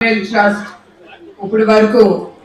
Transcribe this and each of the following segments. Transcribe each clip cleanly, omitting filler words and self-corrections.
Trust ఇప్పుడు వరకు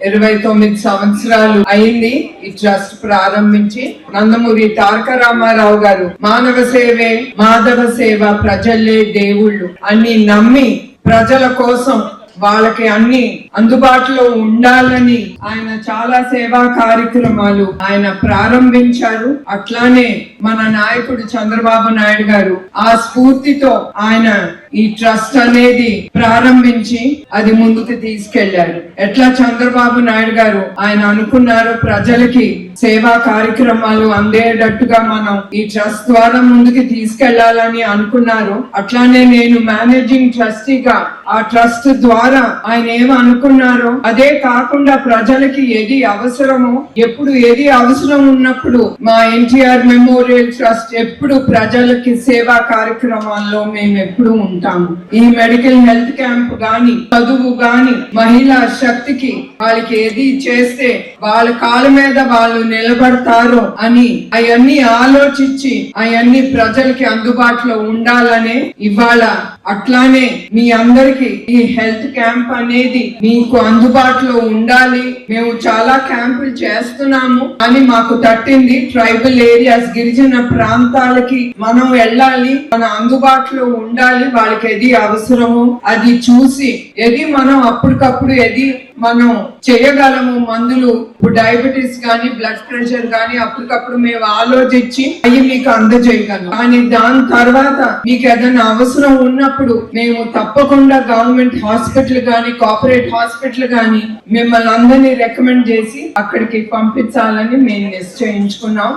29 సంవత్సరాలు అయింది. ఈ ట్రస్ట్ ప్రారంభించి నందమూరి తారక రామారావు గారు మానవ సేవే మాధవ సేవ, ప్రజలే దేవుళ్ళు అన్ని నమ్మి ప్రజల కోసం వాళ్ళకి అన్ని అందుబాటులో ఉండాలని ఆయన చాలా సేవా కార్యక్రమాలు ఆయన ప్రారంభించారు. అట్లానే మన నాయకుడు చంద్రబాబు నాయుడు గారు ఆ స్ఫూర్తితో ఆయన ఈ ట్రస్ట్ అనేది ప్రారంభించి అది ముందుకు తీసుకెళ్లారు. ఎట్లా చంద్రబాబు నాయుడు గారు ఆయన అనుకున్నారు ప్రజలకి సేవా కార్యక్రమాలు అందేటట్టుగా మనం ఈ ట్రస్ట్ ద్వారా ముందుకు తీసుకెళ్లాలని అనుకున్నారు. అట్లానే నేను మేనేజింగ్ ట్రస్టీగా ఆ ట్రస్ట్ ద్వారా ఆయన ఏమి అనుకున్నారో అదే కాకుండా ప్రజలకి ఏది అవసరమో, ఎప్పుడు ఏది అవసరం ఉన్నప్పుడు మా ఎన్టీఆర్ మెమోరియల్ ట్రస్ట్ ఎప్పుడు ప్రజలకి సేవా కార్యక్రమాల్లో మేము ఎప్పుడు ఉంటాము. ఈ మెడికల్ హెల్త్ క్యాంప్ గాని, చదువు గాని, మహిళా శక్తికి వాళ్ళకి ఏది చేస్తే వాళ్ళ కాళ్ళ మీద వాళ్ళు నిలబడతారో అని అవన్నీ ఆలోచించి అవన్నీ ప్రజలకి అందుబాటులో ఉండాలనే ఇవాళ అట్లానే మీ అందరికి ఈ హెల్త్ క్యాంప్ అనేది మీకు అందుబాటులో ఉండాలి. మేము చాలా క్యాంపులు చేస్తున్నాము అని మాకు తట్టింది. ట్రైబల్ ఏరియాస్, గిరిజన ప్రాంతాలకి మనం వెళ్ళాలి, మన అందుబాటులో ఉండాలి. వాళ్ళకి ఏది అవసరమో అది చూసి ఏది మనం అప్పటికప్పుడు ఏది మనం చేయగలము. మందులు ఇప్పుడు డయాబెటీస్ గానీ, బ్లడ్ ప్రెషర్ గానీ అప్పటికప్పుడు మేము ఆలోచించి అవి మీకు అందజేయగలం. కానీ దాని తర్వాత మీకు ఏదైనా అవసరం ఉన్నప్పుడు మేము తప్పకుండా గవర్నమెంట్ హాస్పిటల్ గానీ, కార్పొరేట్ హాస్పిటల్ గానీ మిమ్మల్ని అందరినీ రికమెండ్ చేసి అక్కడికి పంపించాలని మేము నిశ్చయించుకున్నాం.